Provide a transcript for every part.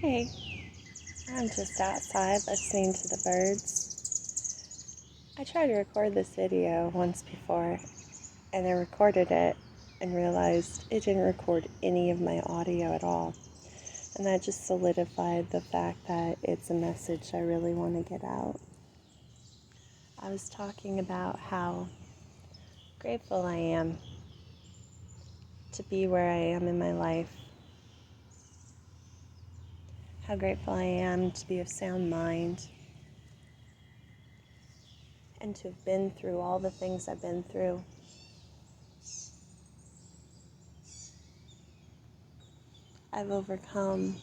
Hey, I'm just outside listening to the birds. I tried to record this video once before, and I recorded it and realized it didn't record any of my audio at all. And that just solidified the fact that it's a message I really want to get out. I was talking about how grateful I am to be where I am in my life. How grateful I am to be of sound mind and to have been through all the things I've been through. I've overcome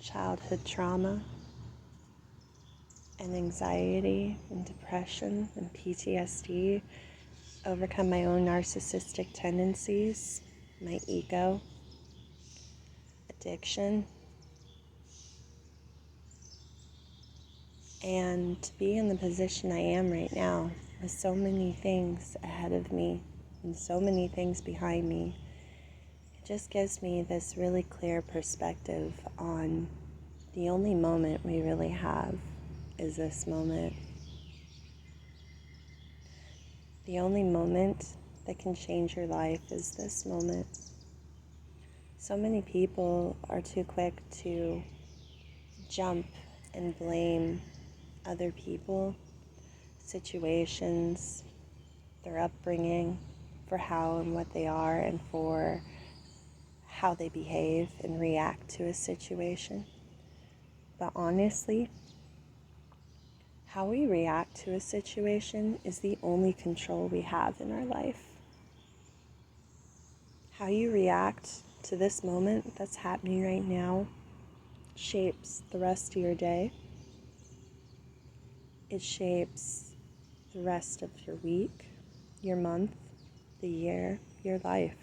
childhood trauma and anxiety and depression and PTSD, overcome my own narcissistic tendencies, my ego, addiction, and to be in the position I am right now with so many things ahead of me and so many things behind me. It just gives me this really clear perspective on the only moment we really have is this moment. The only moment that can change your life is this moment. So many people are too quick to jump and blame other people, situations, their upbringing for how and what they are and for how they behave and react to a situation. But honestly, how we react to a situation is the only control we have in our life. How you react to this moment that's happening right now shapes the rest of your day. It shapes the rest of your week, your month, the year, your life.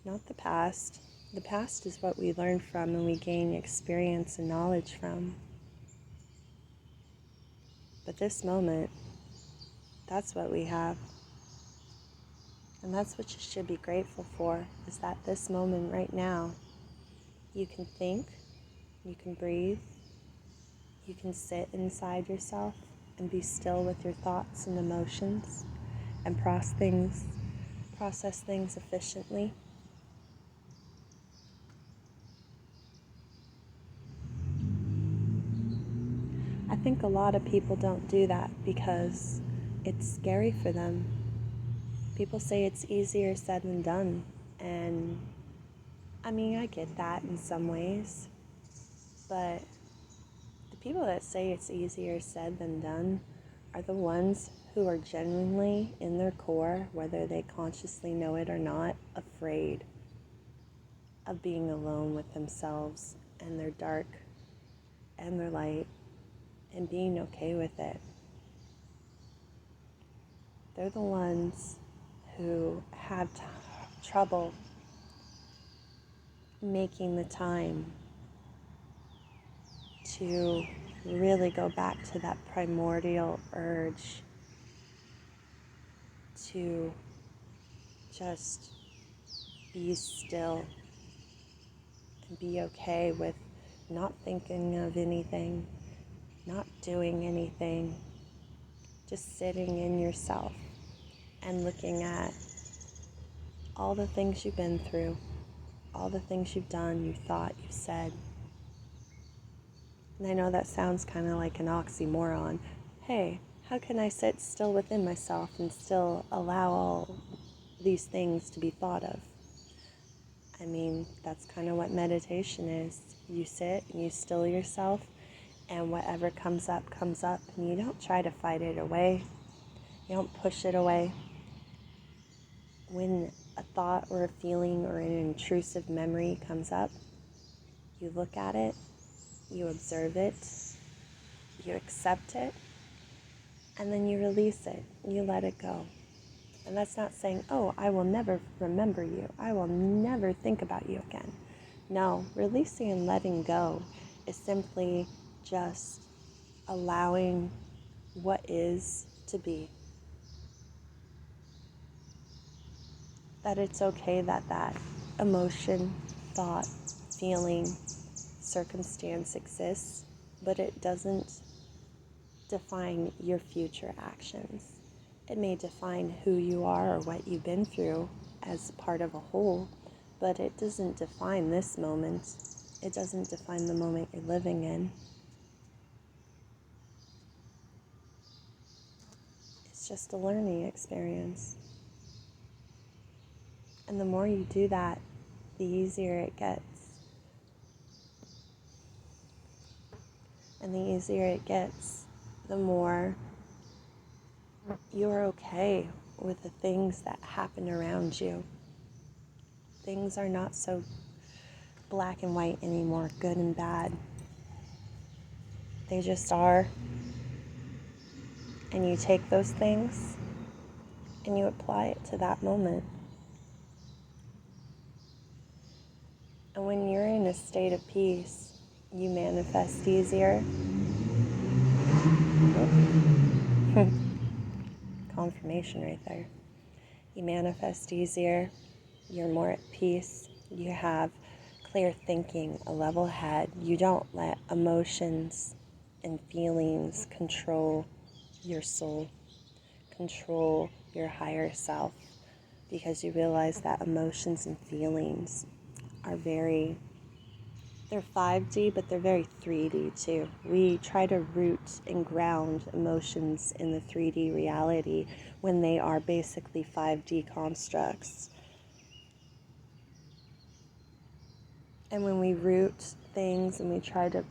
Not the past. The past is what we learn from and we gain experience and knowledge from. But this moment, that's what we have. And that's what you should be grateful for, is that this moment right now, you can think, you can breathe, you can sit inside yourself and be still with your thoughts and emotions and process things efficiently. I think a lot of people don't do that because it's scary for them. People say it's easier said than done, and I mean, I get that in some ways, but the people that say it's easier said than done are the ones who are genuinely in their core, whether they consciously know it or not, afraid of being alone with themselves and their dark and their light and being okay with it. They're the ones who have trouble making the time to really go back to that primordial urge to just be still and be okay with not thinking of anything, not doing anything, just sitting in yourself and looking at all the things you've been through, all the things you've done, you've thought, you've said. And I know that sounds kind of like an oxymoron. Hey, how can I sit still within myself and still allow all these things to be thought of? I mean, that's kind of what meditation is. You sit and you still yourself, and whatever comes up, and you don't try to fight it away. You don't push it away. When a thought or a feeling or an intrusive memory comes up, you look at it, you observe it, you accept it, and then you release it, you let it go. And that's not saying, oh, I will never remember you, I will never think about you again. No, releasing and letting go is simply just allowing what is to be. that it's okay that that emotion, thought, feeling, circumstance exists, but it doesn't define your future actions. It may define who you are or what you've been through as part of a whole, but it doesn't define this moment. It doesn't define the moment you're living in. It's just a learning experience. And the more you do that, the easier it gets. And the easier it gets, the more you're okay with the things that happen around you. Things are not so black and white anymore, good and bad. They just are. And you take those things and you apply it to that moment. And when you're in a state of peace, you manifest easier. Confirmation right there. You manifest easier. You're more at peace. You have clear thinking, a level head. You don't let emotions and feelings control your soul, control your higher self, because you realize that emotions and feelings are they're 5D, but they're very 3D too. We try to root and ground emotions in the 3D reality when they are basically 5D constructs. And when we root things and we try to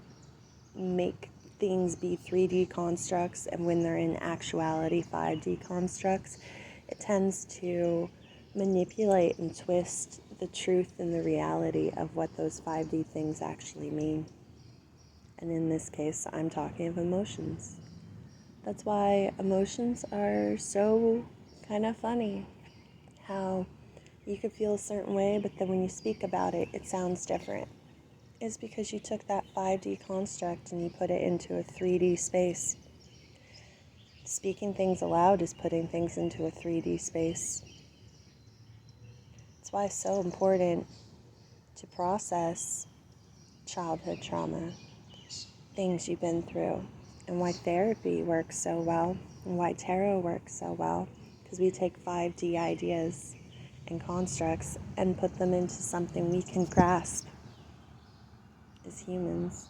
make things be 3D constructs, and when they're in actuality 5D constructs, it tends to manipulate and twist the truth and the reality of what those 5D things actually mean. And in this case, I'm talking of emotions. That's why emotions are so kind of funny. How you could feel a certain way, but then when you speak about it, it sounds different. It's because you took that 5D construct and you put it into a 3D space. Speaking things aloud is putting things into a 3D space. That's why it's so important to process childhood trauma, things you've been through, and why therapy works so well, and why tarot works so well, because we take 5D ideas and constructs and put them into something we can grasp as humans.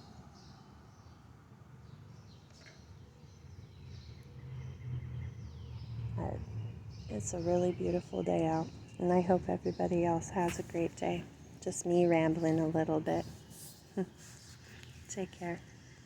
It's a really beautiful day out, and I hope everybody else has a great day. Just me rambling a little bit. Take care.